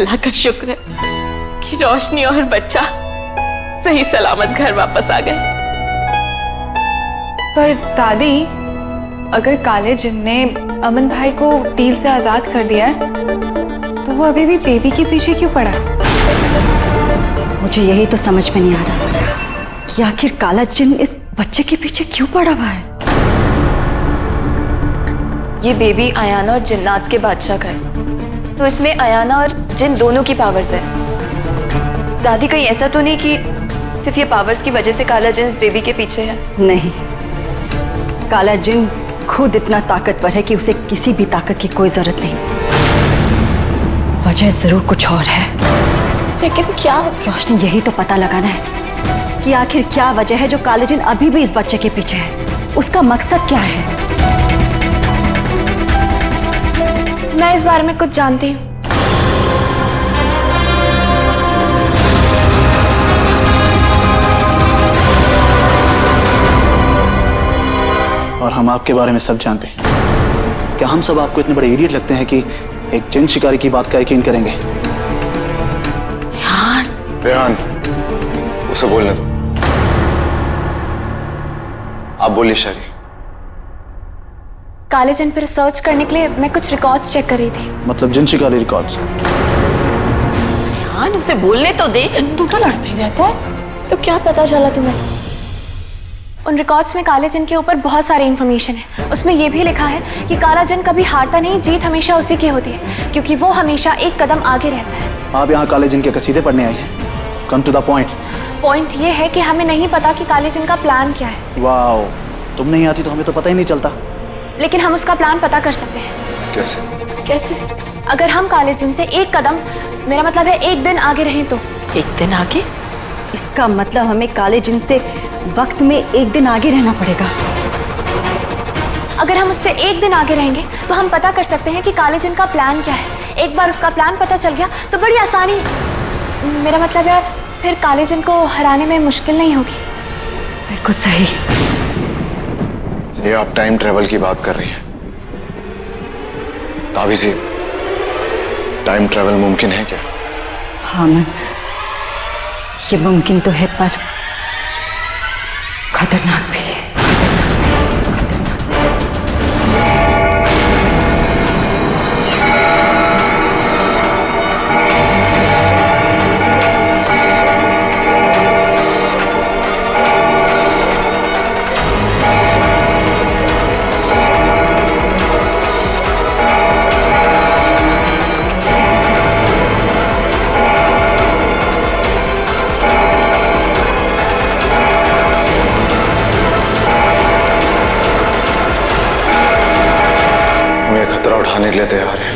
अल्लाह का शुक्र है कि रोशनी और बच्चा सही सलामत घर वापस आ गए। पर दादी, अगर काले जिन ने अमन भाई को डील से आजाद कर दिया है तो वो अभी भी बेबी के पीछे क्यों पड़ा है? मुझे यही तो समझ में नहीं आ रहा कि आखिर काला जिन इस बच्चे के पीछे क्यों पड़ा हुआ है। ये बेबी अयाना और जिन्नात के बादशाह का है, तो इसमें अयाना और जिन दोनों की पावर्स है। दादी, कहीं ऐसा तो नहीं कि सिर्फ ये पावर्स की वजह से काला जिन इस बेबी के पीछे है? नहीं, काला जिन खुद इतना ताकतवर है कि उसे किसी भी ताकत की कोई जरूरत नहीं। वजह जरूर कुछ और है, लेकिन क्या? रोशनी, यही तो पता लगाना है कि आखिर क्या वजह है जो काले जिन अभी भी इस बच्चे के पीछे है। उसका मकसद क्या है? मैं इस बारे में कुछ जानती हूँ। और हम आपके बारे में सब जानते हैं। क्या हम सब आपको इतने बड़े इडियट लगते हैं कि एक जिन शिकारी की बात का यकीन करेंगे? रेहान, उसे बोलने दो। आप बोलिए शारी। काले जिन पर रिसर्च करने के लिए मैं कुछ रिकॉर्ड्स चेक कर रही थी। मतलब जिन शिकारी रिकॉर्ड्स? रेहान, उसे बोलने तो दे। तू तो लड़ते ही रहता है। तो क्या पता चला तुम्हें? उन रिकॉर्ड्स में काले जिन के ऊपर बहुत सारी इन्फॉर्मेशन है। उसमें यह भी लिखा है कि काला जिन कभी हारता नहीं, जीत हमेशा उसी की होती है, क्योंकि वो हमेशा एक कदम आगे रहता है। आप यहाँ काले जिन के कसीदे पढ़ने आई हैं? Come to the point. Point ये है कि हमें नहीं पता कि काले जिन का प्लान क्या है। वाओ, तुम नहीं आती तो हमें तो पता ही नहीं चलता। लेकिन हम उसका प्लान पता कर सकते हैं। कैसे? कैसे? अगर हम काले जिन से एक कदम, मेरा मतलब है एक दिन आगे रहें तो। एक दिन आगे? इसका मतलब हमें काले जिन से वक्त में एक दिन आगे रहना पड़ेगा। अगर हम उससे एक दिन आगे रहेंगे तो हम पता कर सकते हैं कि काले जिन का प्लान क्या है। एक बार उसका प्लान पता चल गया तो बड़ी आसानी, मेरा मतलब है फिर काले जिन को हराने में मुश्किल नहीं होगी। बिल्कुल सही। ये आप टाइम ट्रेवल की बात कर रही हैं? ताबीज़ी, टाइम ट्रेवल मुमकिन है क्या? हाँ मन, ये मुमकिन तो है पर खतरनाक भी है। खतरा उठाने के लिए तैयार है।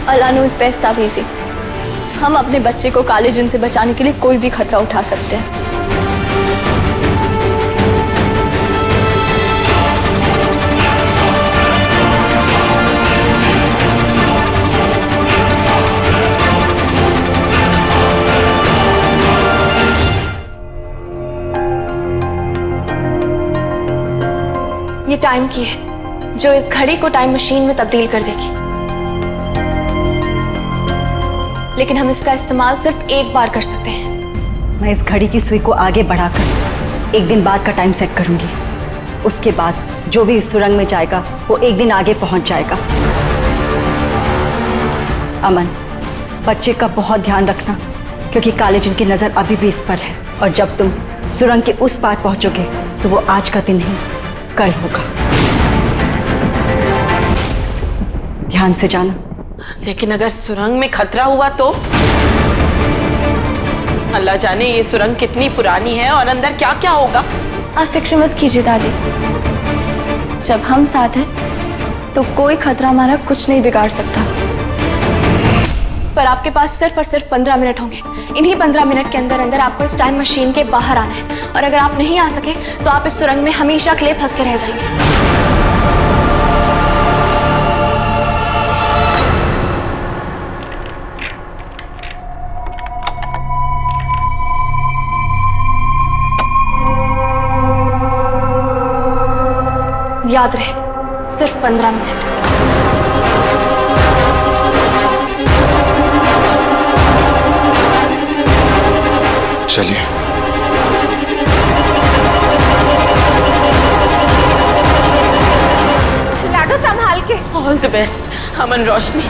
अल्लाह नूज़ बेस्ट ताबीज़ी, हम अपने बच्चे को काले जिन से बचाने के लिए कोई भी खतरा उठा सकते हैं। ये टाइम की है जो इस घड़ी को टाइम मशीन में तब्दील कर देगी, लेकिन हम इसका इस्तेमाल सिर्फ एक बार कर सकते हैं। मैं इस घड़ी की सुई को आगे बढ़ाकर एक दिन बाद का टाइम सेट करूंगी। उसके बाद जो भी इस सुरंग में जाएगा वो एक दिन आगे पहुंच जाएगा। अमन, बच्चे का बहुत ध्यान रखना, क्योंकि काले जिन की नजर अभी भी इस पर है, और जब तुम सुरंग के उस पार पहुंचोगे तो वो आज का दिन नहीं कल होगा। ध्यान से जाना। लेकिन अगर सुरंग में खतरा हुआ तो? अल्लाह जाने ये सुरंग कितनी पुरानी है और अंदर क्या क्या होगा। आप फिक्र मत कीजिए दादी, जब हम साथ हैं तो कोई खतरा हमारा कुछ नहीं बिगाड़ सकता। पर आपके पास सिर्फ और सिर्फ 15 मिनट होंगे। इन्हीं 15 मिनट के अंदर अंदर आपको इस टाइम मशीन के बाहर आना है, और अगर आप नहीं आ सके तो आप इस सुरंग में हमेशा के लिए फंस के रह जाएंगे। याद रहे, सिर्फ 15 मिनट। चलिए। लाडो संभाल के। ऑल द बेस्ट अमन रोशनी।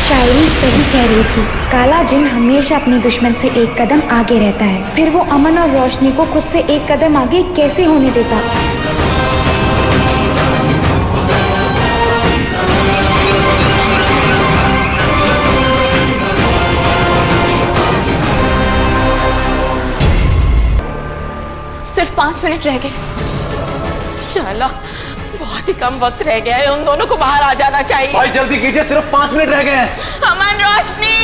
शायरी सही कह रही थी, काला जिन हमेशा अपने दुश्मन से एक कदम आगे रहता है, फिर वो अमन और रोशनी को खुद से एक कदम आगे कैसे होने देता। सिर्फ 5 मिनट रह गए। या अल्लाह, बहुत ही कम वक्त रह गया है, उन दोनों को बाहर आ जाना चाहिए। भाई जल्दी कीजिए, सिर्फ 5 मिनट रह गए हैं। अमन रोशनी।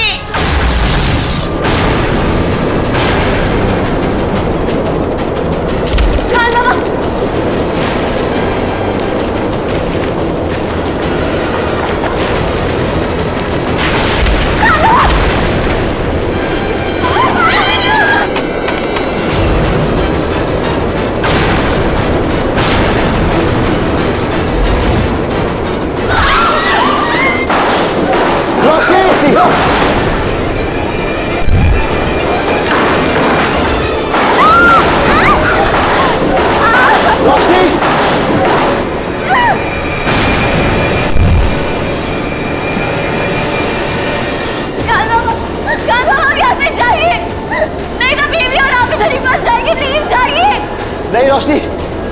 नहीं रोशनी,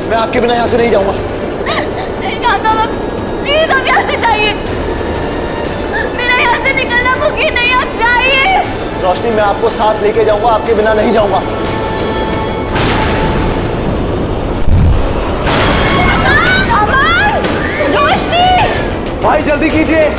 मैं आपके बिना यहाँ से नहीं जाऊंगा। नहीं जानता, प्लीज अब यहाँ से जाइए। मेरा यहाँ से निकलना मुमकिन नहीं, अब जाइए। रोशनी, मैं आपको साथ लेके जाऊंगा, आपके बिना नहीं जाऊंगा। अमन, रोशनी। भाई जल्दी कीजिए।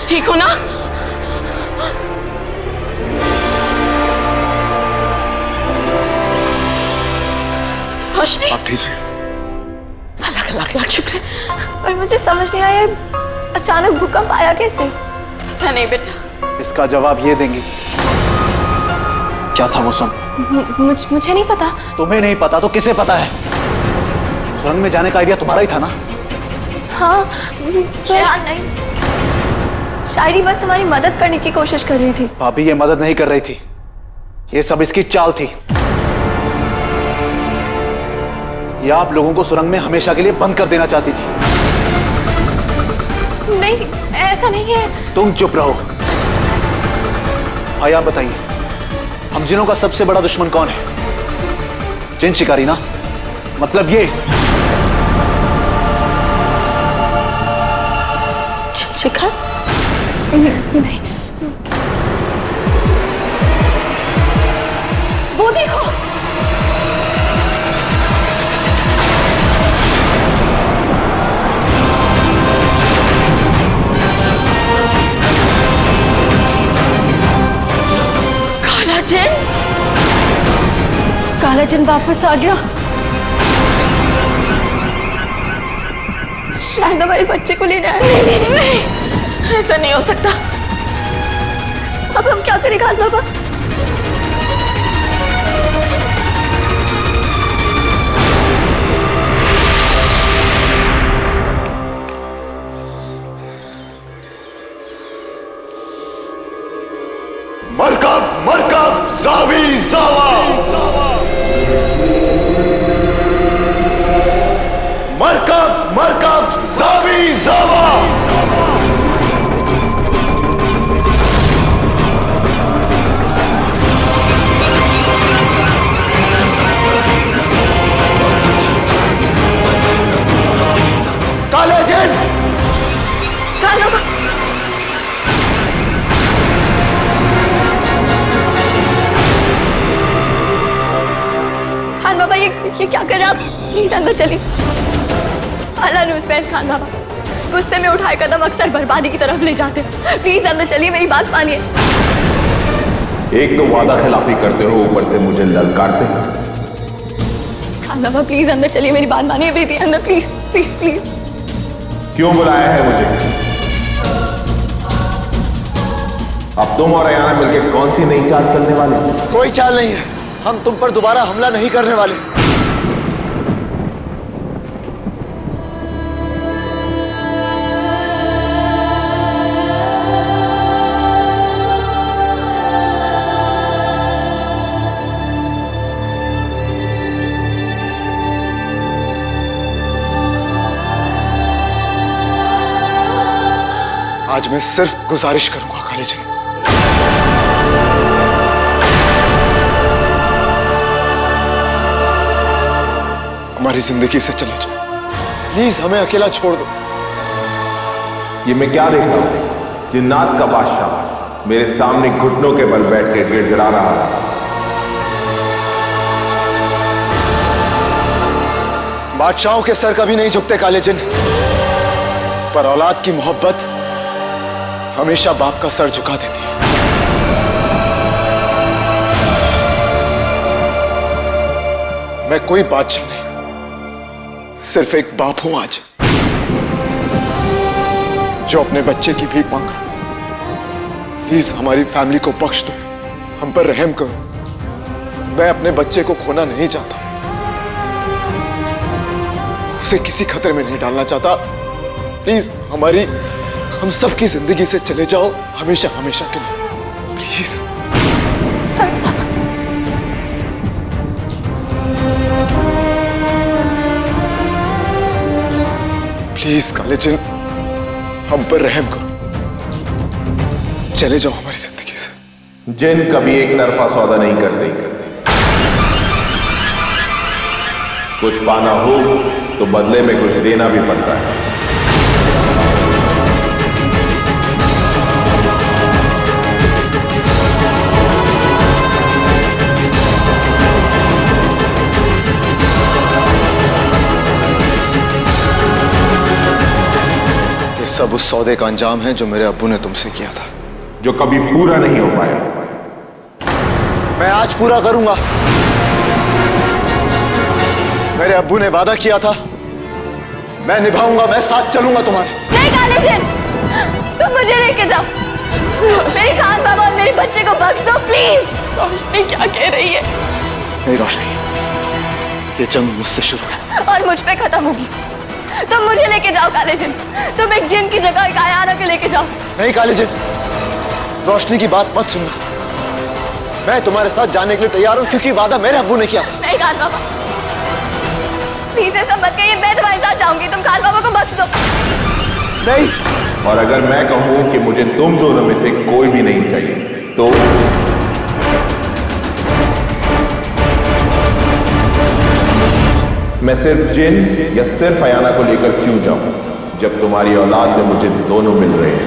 ठीक हो ना? रोशनी, आप ठीक हैं? लाख लाख लाख शुक्र है। पर मुझे समझ नहीं आया, अचानक भूकंप आया कैसे? पता नहीं बेटा। इसका जवाब ये देंगी। क्या था वो सब? मुझे नहीं पता। तुम्हें नहीं पता तो किसे पता है? सुरंग में जाने का आइडिया तुम्हारा ही था ना? हाँ, यार नहीं, शायरी बस हमारी मदद करने की कोशिश कर रही थी। भाभी ये मदद नहीं कर रही थी, ये सब इसकी चाल थी। ये आप लोगों को सुरंग में हमेशा के लिए बंद कर देना चाहती थी। नहीं, ऐसा नहीं है। तुम चुप रहो। भाई आप बताइए, हम जिनों का सबसे बड़ा दुश्मन कौन है? जिन शिकारी ना? मतलब ये शिकार? नहीं, वो देखो। काला जिन? काला जिन वापस आ गया। शायद हमारे बच्चे को लेने आया। नहीं, ऐसा नहीं हो सकता। अब हम क्या करें खान बाबा? मरकब मरकब जावी जावा, मरकब मरकब जावी जावा। काले जिन, खान बाबा ये क्या कर रहे हैं आप? प्लीज अंदर चलिए। अल्लाह न्यूज़ पे खान बाबा, गुस्से में उठाए कदम अक्सर बर्बादी की तरफ ले जाते हैं। प्लीज अंदर चलिए, मेरी बात मानिए। एक तो वादा खिलाफी करते हो, ऊपर से मुझे ललकारते हो। खान बाबा प्लीज अंदर चलिए, मेरी बात मानिए। बेबी अंदर प्लीज प्लीज प्लीज। क्यों बुलाया है मुझे? अब तुम और अयाना मिलकर कौन सी नई चाल चलने वाले? कोई चाल नहीं है, हम तुम पर दोबारा हमला नहीं करने वाले। आज मैं सिर्फ गुजारिश करूंगा काले जिन, हमारी जिंदगी से चले जाओ। प्लीज हमें अकेला छोड़ दो। ये मैं क्या देख रहा हूं? जिन्नात का बादशाह मेरे सामने घुटनों के बल बैठ के गिड़गिड़ा रहा है। बादशाहों के सर कभी नहीं झुकते काले जिन, पर औलाद की मोहब्बत हमेशा बाप का सर झुका देती है। मैं कोई बादशाह नहीं, सिर्फ एक बाप हूं आज, जो अपने बच्चे की भीख मांग रहा। प्लीज हमारी फैमिली को बख्श दो, हम पर रहम करो। मैं अपने बच्चे को खोना नहीं चाहता, उसे किसी खतरे में नहीं डालना चाहता। प्लीज हम सबकी जिंदगी से चले जाओ, हमेशा हमेशा के लिए। प्लीज प्लीज काले जिन, हम पर रहम करो, चले जाओ हमारी जिंदगी से। जिन कभी एक तरफा सौदा नहीं करते। कुछ पाना हो तो बदले में कुछ देना भी पड़ता है। सब उस सौदे का अंजाम है जो मेरे अब्बू ने तुमसे किया था, जो कभी पूरा नहीं हो पाया। मैं आज पूरा करूंगा। मेरे अब्बू ने वादा किया था, मैं निभाऊंगा, मैं साथ चलूंगा तुम्हारे। नहीं काले जिन, तुम मुझे लेके जाओ। मेरे खान बाबा और मेरे बच्चे को बख्श दो प्लीज। रोशनी क्या कह रही है? नहीं रोशनी, ये जंग मुझसे शुरू है और मुझ पे खत्म होगी। तुम मुझे लेके जाओ काले जिन, तुम एक जिन की जगह एक आयाना के लेके जाओ। नहीं काले जिन, रोशनी की बात मत सुनना। मैं तुम्हारे साथ जाने के लिए तैयार हूं, क्योंकि वादा मेरे अब्बू ने किया था। नहीं खान बाबा प्लीज ऐसा मत कहिए, मैं तुम्हारे साथ जाऊंगी। तुम खान बाबा को बख्श दो। नहीं, और अगर मैं कहूं कि मुझे तुम दोनों में से कोई भी नहीं चाहिए तो मैं सिर्फ जिन या सिर्फ अयाना को लेकर क्यों जाऊं, जब तुम्हारी औलाद में मुझे दोनों मिल रहे हैं।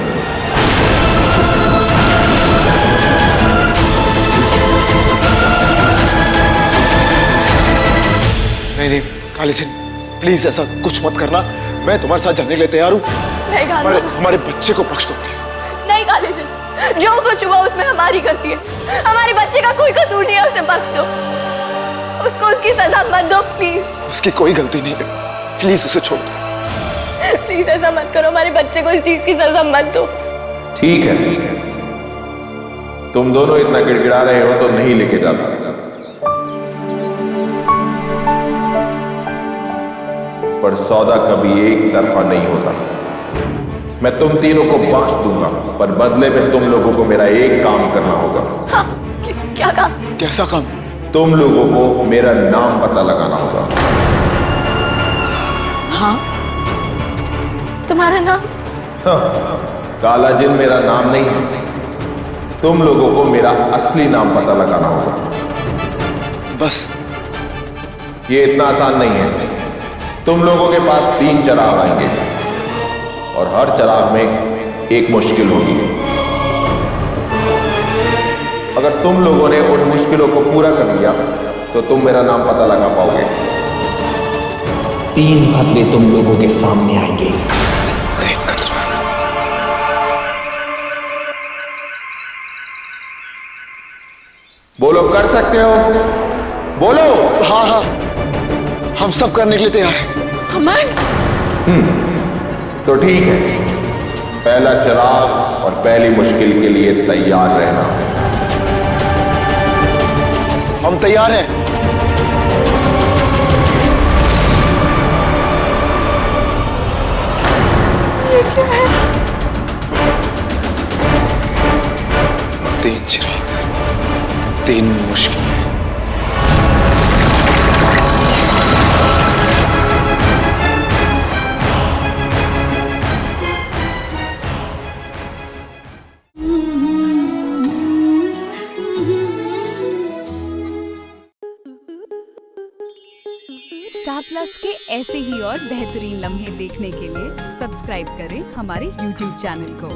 नहीं नहीं काले जिन, प्लीज ऐसा कुछ मत करना। मैं तुम्हारे साथ जाने के लिए तैयार हूँ। नहीं खान बाबा, हमारे बच्चे को बख्श दो प्लीज। नहीं काले जिन, जो कुछ हुआ उसमें हमारी गलती है। हमारे बच्चे का कोई कसूर नहीं है, उसे बख्श दो। उसको उसकी सजा मत दो प्लीज। उसकी कोई गलती नहीं है, प्लीज उसे छोड़ दो। प्लीज ऐसा मत करो, हमारे बच्चे को इस चीज की सजा मत दो। ठीक है, तुम दोनों इतना गिड़गिड़ा रहे हो तो नहीं लेके जाता। पर सौदा कभी एक तरफा नहीं होता। मैं तुम तीनों को बख्श दूंगा, पर बदले में तुम लोगों को मेरा एक काम करना होगा। हाँ, क्या काम? कैसा काम? तुम लोगों को मेरा नाम पता लगाना होगा। हाँ, तुम्हारा नाम? काला जिन मेरा नाम नहीं है, तुम लोगों को मेरा असली नाम पता लगाना होगा। बस ये इतना आसान नहीं है। तुम लोगों के पास 3 चिराग आएंगे और हर चिराग में एक मुश्किल होगी। अगर तुम लोगों ने उन मुश्किलों को पूरा कर लिया तो तुम मेरा नाम पता लगा पाओगे। 3 खतरे तुम लोगों के सामने आएंगे। बोलो, कर सकते हो? बोलो। हाँ हाँ, हम सब करने के लिए तैयार हैं। अमन, तो ठीक है, पहला चिराग और पहली मुश्किल के लिए तैयार रहना। हम तैयार हैं। ये क्या है? 3 चिराग, 3 मुश्किल। स्टार प्लस के ऐसे ही और बेहतरीन लम्हे देखने के लिए सब्सक्राइब करें हमारे YouTube चैनल को।